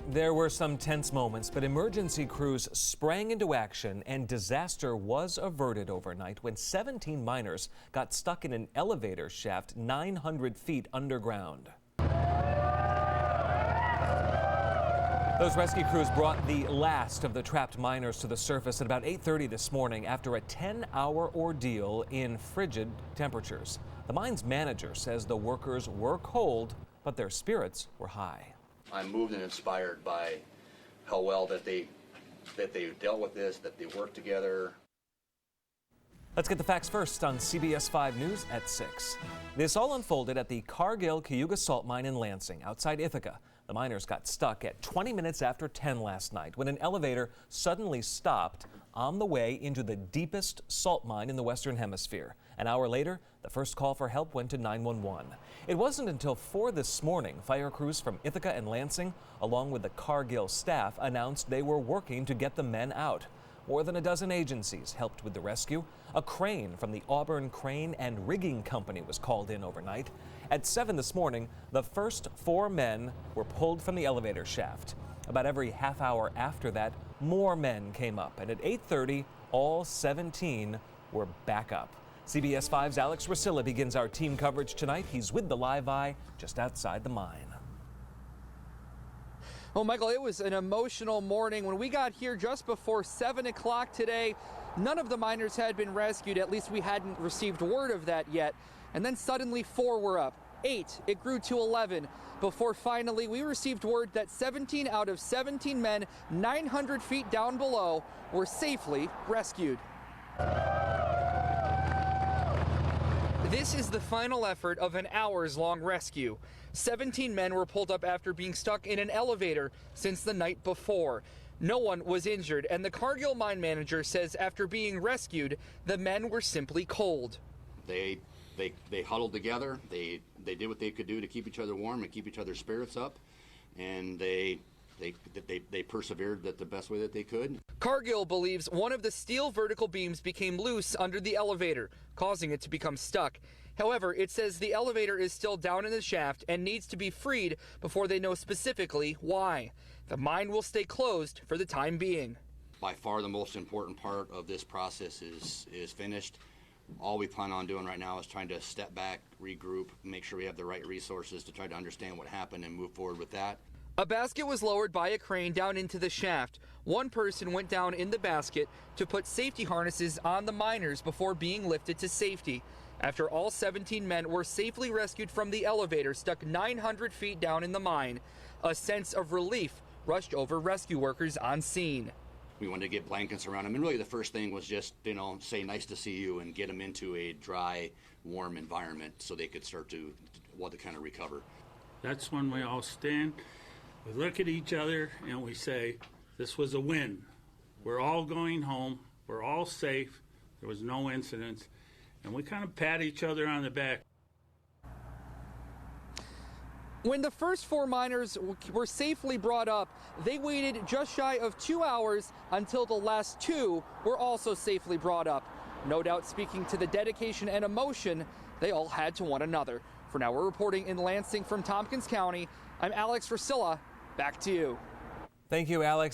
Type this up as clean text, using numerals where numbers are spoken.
There were some tense moments, but emergency crews sprang into action and disaster was averted overnight when 17 miners got stuck in an elevator shaft 900 feet underground. Those rescue crews brought the last of the trapped miners to the surface at about 8:30 this morning after a 10-hour ordeal in frigid temperatures. The mine's manager says the workers were cold, but their spirits were high. I'm moved and inspired by how well that they dealt with this, that they worked together. Let's get the facts first on CBS 5 News at 6. This all unfolded at the Cargill-Cayuga salt mine in Lansing, outside Ithaca. The miners got stuck at 20 minutes after 10 last night when an elevator suddenly stopped on the way into the deepest salt mine in the Western Hemisphere. An hour later, the first call for help went to 911. It wasn't until 4 this morning fire crews from Ithaca and Lansing, along with the Cargill staff, announced they were working to get the men out. More than a dozen agencies helped with the rescue. A crane from the Auburn Crane and Rigging Company was called in overnight. At 7 this morning, the first 4 men were pulled from the elevator shaft. About every half hour after that, more men came up, and at 8:30, all 17 were back up. CBS 5's Alex Rusilla begins our team coverage tonight. He's with the Live Eye just outside the mine. Well, Michael, it was an emotional morning. When we got here just before 7 o'clock today, none of the miners had been rescued. At least we hadn't received word of that yet. And then suddenly 4 were up. 8, it grew to 11, before finally we received word that 17 out of 17 men 900 feet down below were safely rescued. This is the final effort of an hours-long rescue. 17 men were pulled up after being stuck in an elevator since the night before. No one was injured, and the Cargill mine manager says after being rescued, the men were simply cold. They huddled together. They did what they could do to keep each other warm and keep each other's spirits up, and they persevered the best way that they could. Cargill believes one of the steel vertical beams became loose under the elevator, causing it to become stuck. However, it says the elevator is still down in the shaft and needs to be freed before they know specifically why. The mine will stay closed for the time being. By far the most important part of this process is finished. All we plan on doing right now is trying to step back, regroup, make sure we have the right resources to try to understand what happened and move forward with that. A basket was lowered by a crane down into the shaft. One person went down in the basket to put safety harnesses on the miners before being lifted to safety. After all 17 men were safely rescued from the elevator stuck 900 feet down in the mine, a sense of relief rushed over rescue workers on scene. We wanted to get blankets around them, and really the first thing was just, say nice to see you and get them into a dry, warm environment so they could start to kind of recover. That's when we all stand, we look at each other, and we say, this was a win. We're all going home, we're all safe, there was no incidents, and we kind of pat each other on the back. When the first 4 miners were safely brought up, they waited just shy of 2 hours until the last 2 were also safely brought up. No doubt speaking to the dedication and emotion they all had to one another. For now, we're reporting in Lansing from Tompkins County. I'm Alex Rusilla. Back to you. Thank you, Alex.